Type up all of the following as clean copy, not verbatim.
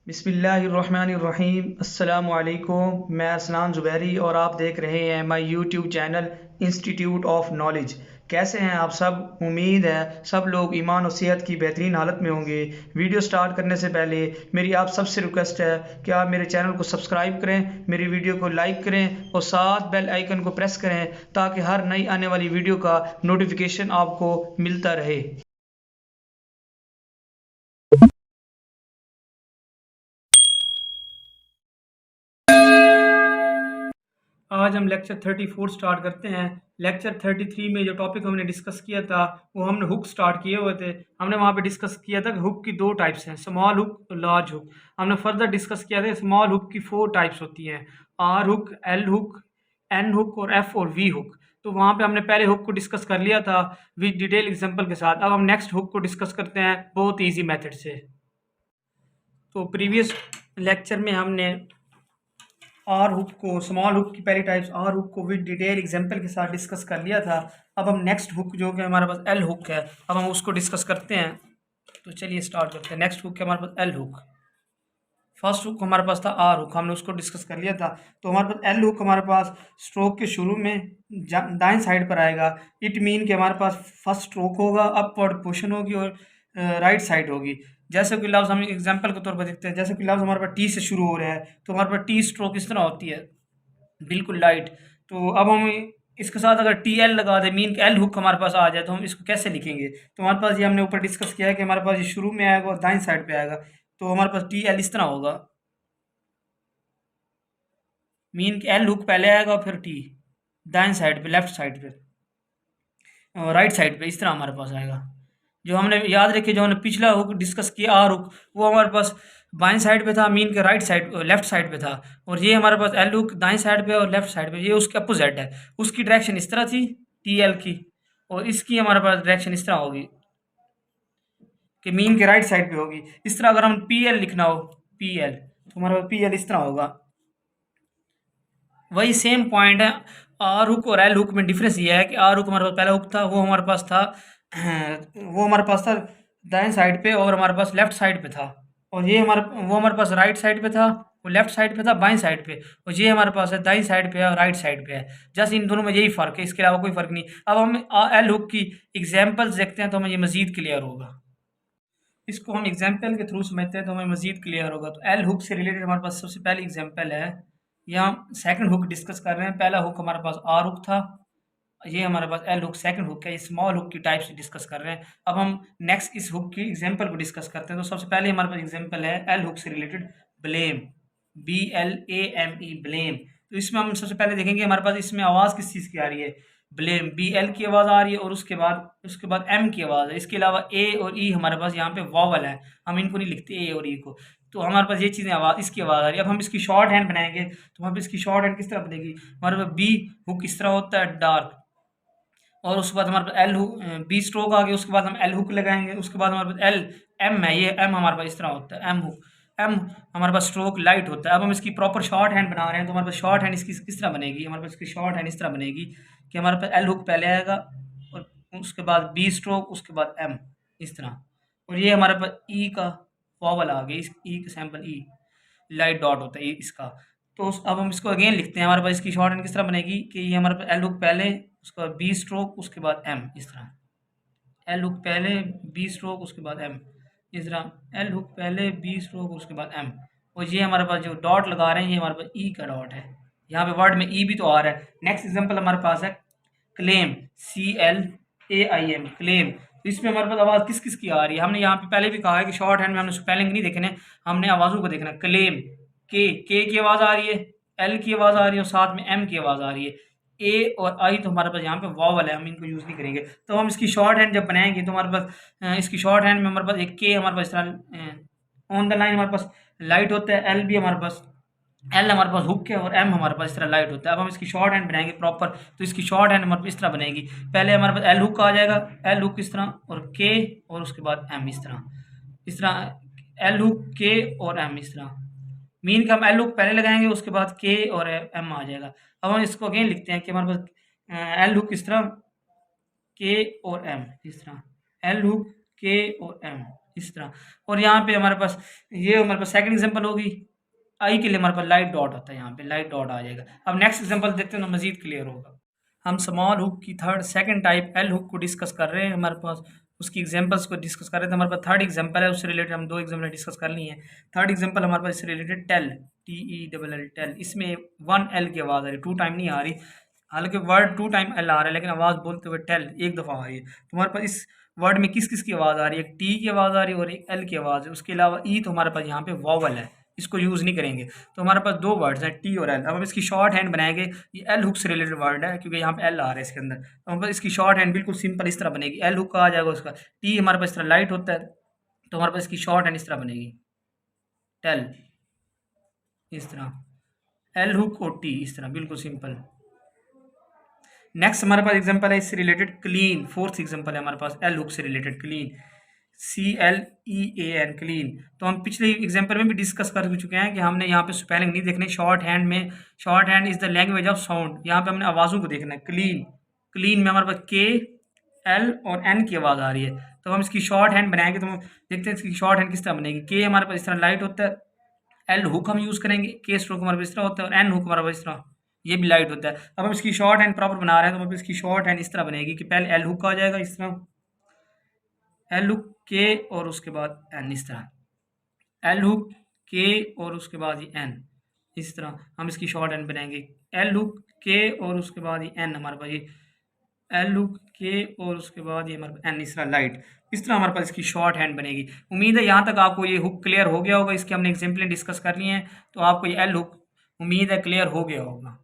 बिस्मिल्लाहिर्रहमानिर्रहीम अस्सलामु अलैकुम। मैं असलान ज़ुबैरी और आप देख रहे हैं my YouTube channel institute of knowledge. कैसे हैं आप सब? उम्मीद है सब लोग ईमान और सेहत की बेहतरीन हालत में होंगे। वीडियो स्टार्ट करने से पहले मेरी आप सबसे रिक्वेस्ट है कि आप मेरे चैनल को सब्सक्राइब करें, मेरी वीडियो को लाइक करें और साथ बेल आइकन को प्रेस करें ताकि हर नई आने वाली वीडियो का नोटिफिकेशन आपको मिलता रहे। आज हम लेक्चर 34 स्टार्ट करते हैं। लेक्चर 33 में जो टॉपिक हमने डिस्कस किया था वो हमने हुक स्टार्ट किए हुए थे। हमने वहाँ पे डिस्कस किया था कि हुक की दो टाइप्स हैं, स्मॉल हुक और लार्ज हुक। हमने फर्दर डिस्कस किया था स्मॉल हुक की 4 टाइप्स होती हैं, R hook, L hook, N hook और एफ और वी हुक। तो वहाँ पे हमने पहले हुक को डिस्कस कर लिया था विद डिटेल एग्जाम्पल के साथ। अब हम नेक्स्ट हुक को डिस्कस करते हैं बहुत ईजी मेथड से। तो प्रीवियस लेक्चर में हमने आर हुक को, स्मॉल हुक की पहली टाइप्स आर हुक को विद डिटेल एग्जांपल के साथ डिस्कस कर लिया था। अब हम नेक्स्ट हुक जो कि हमारे पास एल हुक है, अब हम उसको डिस्कस करते हैं। तो चलिए स्टार्ट करते हैं। नेक्स्ट हुक है हमारे पास एल हुक। फर्स्ट हुक हमारे पास था आर हुक, हमने उसको डिस्कस कर लिया था। तो हमारे पास एल हुक हमारे पास स्ट्रोक के शुरू में दाएं साइड पर आएगा। इट मीन कि हमारे पास फर्स्ट स्ट्रोक होगा, अपवर्ड पोर्शन होगी और राइट साइड होगी। जैसे कि लफ्ज़ हम एग्जांपल के तौर पर देखते हैं, जैसे कि लफ्ज़ हमारे पास टी से शुरू हो रहा है तो हमारे पास टी स्ट्रोक इस तरह होती है, बिल्कुल लाइट। तो अब हम इसके साथ अगर टी एल लगा दें, मीन एल हुक हमारे पास आ जाए, तो हम इसको कैसे लिखेंगे? तो हमारे पास ये हमने ऊपर डिस्कस किया है कि हमारे पास ये शुरू में आएगा और दाएं साइड पे आएगा। तो हमारे पास टी एल इस तरह होगा, मीन एल हुक पहले आएगा और फिर टी दाएं साइड पे, लेफ्ट साइड पे, राइट साइड पे इस तरह हमारे पास आएगा। जो हमने याद रखिए, जो हमने पिछला हुक डिस्कस किया आर हुक, वो हमारे पास बाएं साइड पे था, मीन के राइट साइड लेफ्ट साइड पे था। और ये हमारे पास एल हुक दाएं साइड पे और लेफ्ट साइड पे, ये उसके अपोजिट है। उसकी डायरेक्शन इस तरह थी टी एल की, और इसकी हमारे पास डायरेक्शन इस तरह होगी कि मीन के राइट साइड पे होगी। इस तरह अगर हम पी एल लिखना हो, पी एल, तो हमारे पास पी एल इस तरह होगा। वही सेम पॉइंट है। आर हुक और एल हुक में डिफरेंस ये है कि आर हुक हमारे पास पहला हुक था, वो हमारे पास था वो हमारे पास था दाएं साइड पे और हमारे पास लेफ्ट साइड पे था। और ये वो हमारे पास राइट साइड पे था, वो लेफ्ट साइड पे था बाएं साइड पे। और ये हमारे पास है दाईं साइड पे है और राइट साइड पे है। जस्ट इन दोनों में यही फ़र्क है, इसके अलावा कोई फ़र्क नहीं। अब हम एल हुक की एग्जाम्पल्स देखते हैं तो हमें ये मज़ीद क्लियर होगा। इसको हम एग्जाम्पल के थ्रू समझते हैं तो हमें मज़ीद क्लियर होगा। तो एल हुक से रिलेटेड हमारे पास सबसे पहली एग्जाम्पल है, यहाँ सेकंड हुक डिस्कस कर रहे हैं। पहला हुक हमारे पास आर हुक था, ये हमारे पास एल हुक सेकंड हुक है। स्मॉल हुक की टाइप से डिस्कस कर रहे हैं। अब हम नेक्स्ट इस हुक की एग्जाम्पल को डिस्कस करते हैं। तो सबसे पहले हमारे पास एग्जाम्पल है एल हुक से रिलेटेड ब्लेम, BLAME, ब्लेम। तो इसमें हम सबसे पहले देखेंगे हमारे पास इसमें आवाज़ किस चीज़ की आ रही है। ब्लेम, BL की आवाज़ आ रही है और उसके बाद M की आवाज़ है। इसके अलावा A और E हमारे पास यहाँ पे वॉवल है, हम इनको नहीं लिखते A और E को। तो हमारे पास ये चीज़ें इसकी आवाज़ आ रही है। अब हम इसकी शॉर्ट हैंड बनाएंगे तो हमारे पास इसकी शॉर्ट हैंड किस तरह बनेगी? हमारे पास बी हुक इस तरह होता है, डार्क। और उसके बाद हमारे पास एल हुक, बी स्ट्रोक आ गया, उसके बाद हम एल हुक लगाएंगे। उसके बाद हमारे पास एल एम है, ये एम हमारे पास इस तरह होता है, एम हुक। एम हमारे पास स्ट्रोक लाइट होता है। अब हम इसकी प्रॉपर शॉर्ट हैंड बना रहे हैं तो हमारे पास शॉर्ट हैंड इसकी किस तरह बनेगी? हमारे पास इसकी शॉर्ट हैंड इस तरह बनेगी कि हमारे पास एल हुक पहले आएगा और उसके बाद बी स्ट्रोक, उसके बाद एम, इस तरह। और ये हमारे पास ई का वॉवल आ गया, इस ई का सैम्पल ई लाइट डॉट होता है इसका। तो अब हम इसको अगेन लिखते हैं। हमारे पास इसकी शॉर्ट हैंड किस तरह बनेगी कि ये हमारे पास एल हुक पहले, उसके बाद बी स्ट्रोक, उसके बाद एम, इस तरह। एल हुक पहले, बी स्ट्रोक, उसके बाद एम, इस तरह। एल हुक पहले, बी स्ट्रोक, उसके बाद एम। और ये हमारे पास जो डॉट लगा रहे हैं ये हमारे पास ई का डॉट है। यहाँ पे वर्ड में ई भी तो आ रहा है। नेक्स्ट एग्जाम्पल हमारे पास है क्लेम, CLAIM, क्लेम। तो इसमें हमारे पास आवाज़ किस किस की आ रही है? हमने यहाँ पे पहले भी कहा है कि शॉर्ट हैंड में हमने स्पेलिंग नहीं देखने, हमने आवाज़ों को देखना। क्लेम, के की आवाज़ आ रही है, एल की आवाज़ आ रही है और साथ में एम की आवाज़ आ रही है। ए और आई तो हमारे पास यहाँ पे वॉवल है, हम इनको यूज़ नहीं करेंगे। तो हम इसकी शॉर्ट हैंड जब बनाएंगे तो हमारे पास इसकी शॉर्ट हैंड में हमारे पास एक के हमारे पास इस तरह ऑन द लाइन हमारे पास लाइट होता है, एल भी हमारे पास, एल हमारे पास हुक है और एम हमारे पास इस तरह लाइट होता है। अब हम इसकी शॉर्ट हैंड बनाएंगे प्रॉपर, तो इसकी शॉर्ट हैंड हमारे पास इस तरह बनेगी। पहले हमारे पास एल हुक आ जाएगा, एल हुक इस तरह और के, और उसके बाद एम इस तरह एल हुक के और एम इस तरह। मीन का हम एल हुक पहले लगाएंगे, उसके बाद के और एम आ जाएगा। अब हम इसको अगेन लिखते हैं कि हमारे पास एल हुक इस तरह, के और एम इस तरह, एल हुक के और एम इस तरह। और यहाँ पे हमारे पास ये हमारे पास सेकंड एग्जांपल होगी। आई के लिए हमारे पास लाइट डॉट होता है, यहाँ पे लाइट डॉट आ जाएगा। अब नेक्स्ट एग्जांपल देखते हैं तो मजीद क्लियर होगा। हम स्मॉल हुक की third second type L hook को डिस्कस कर रहे हैं। हमारे पास उसकी एग्जांपल्स को डिस्कस कर रहे थे। हमारे पास थर्ड एग्जांपल है, उससे रिलेटेड हम दो एग्जांपल डिस्कस कर लिए हैं। थर्ड एग्जांपल हमारे पास इससे रिलेटेड टेल, TELL टेल। इसमें 1 एल की आवाज़ आ रही है, 2 टाइम नहीं आ रही। हालांकि वर्ड 2 टाइम एल आ रहा है, लेकिन आवाज़ बोलते हुए टेल एक दफ़ा आ रही है। तो हमारे पास इस वर्ड में किस किस की आवाज़ आ रही है? एक टी की आवाज़ आ रही है और एक एल की आवाज़ है। उसके अलावा ई तो हमारे पास यहाँ पे वॉवल है, इसको यूज़ नहीं करेंगे। तो हमारे पास दो वर्ड्स हैं, टी और एल। अब हम इसकी शॉर्ट हैंड बनाएंगे। ये एल हुक से रिलेटेड वर्ड है, क्योंकि यहाँ पे एल आ रहा है इसके अंदर। तो हमारे पास इसकी शॉर्ट हैंड बिल्कुल सिंपल इस तरह बनेगी। एल हुक का आ जाएगा उसका, टी हमारे पास इस तरह लाइट होता है, तो हमारे पास इसकी शॉर्ट हैंड इस तरह बनेगी, टेल। इस तरह एल हुक और टी, इस तरह बिल्कुल सिंपल। नेक्स्ट हमारे पास एग्जांपल है इससे रिलेटेड क्लीन। फोर्थ एग्जांपल है हमारे पास एल हुक से रिलेटेड क्लीन, CLEAN क्लीन। तो हम पिछले एग्जांपल में भी डिस्कस कर चुके हैं कि हमने यहाँ पे स्पेलिंग नहीं देखने। शॉर्ट हैंड में, short hand is the language of sound, यहाँ पे हमने आवाज़ों को देखना है। क्लीन, क्लीन में हमारे पास के, एल और एन की आवाज़ आ रही है। तो हम इसकी शॉर्ट हैंड बनाएंगे, तो हम देखते हैं इसकी शॉर्ट हैंड किस तरह बनेगी। के हमारे पास इस तरह लाइट होता है, एल हुक हम यूज़ करेंगे, के स्ट्रोक हमारे पास इस तरह होता है और एन हुक हमारे पास इस तरह, ये भी लाइट होता है। अब हम इसकी शॉर्ट हैंड प्रॉपर बना रहे हैं, तो हमारे पास इसकी शॉर्ट हैंड इस तरह बनेगी कि पहले एल हुक आ जाएगा इस तरह, एल हुक के और उसके बाद एन, इस तरह एल हुक के और उसके बाद ये एन। इस तरह हम इसकी शॉर्ट हैंड बनाएंगे, एल हुक के और उसके बाद ये एन, हमारे पास ये एल हुक के और उसके बाद ये हमारे पास एन, इस तरह लाइट। इस तरह हमारे पास इसकी शॉर्ट हैंड बनेगी। उम्मीद है यहाँ तक आपको ये हुक क्लियर हो गया होगा। इसके हमने एग्जाम्पलें डिस्कस कर लिए हैं, तो आपको ये एल हुक उम्मीद है क्लियर हो गया होगा।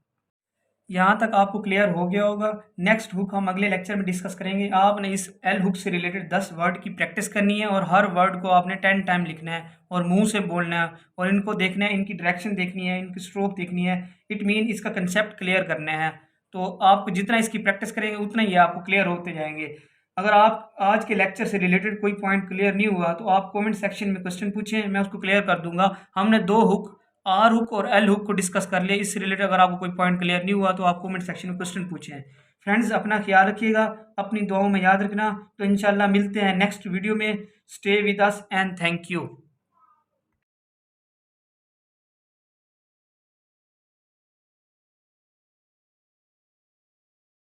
यहाँ तक आपको क्लियर हो गया होगा। नेक्स्ट हुक हम अगले लेक्चर में डिस्कस करेंगे। आपने इस एल हुक से रिलेटेड 10 वर्ड की प्रैक्टिस करनी है और हर वर्ड को आपने 10 टाइम लिखना है और मुंह से बोलना है और इनको देखना है, इनकी डायरेक्शन देखनी है, इनकी स्ट्रोक देखनी है। इट मीन इसका कंसेप्ट क्लियर करना है। तो आप जितना इसकी प्रैक्टिस करेंगे उतना ही आपको क्लियर होते जाएंगे। अगर आप आज के लेक्चर से रिलेटेड कोई पॉइंट क्लियर नहीं हुआ तो आप कमेंट सेक्शन में क्वेश्चन पूछें, मैं उसको क्लियर कर दूंगा। हमने दो हुक, आर हुक और एल हुक को डिस्कस कर लिया। इससे रिलेटेड अगर आपको कोई पॉइंट क्लियर नहीं हुआ तो आप कमेंट सेक्शन में क्वेश्चन पूछें। फ्रेंड्स, अपना ख्याल रखिएगा, अपनी दुआओं में याद रखना। तो इंशाल्लाह मिलते हैं नेक्स्ट वीडियो में। Stay with us and thank you.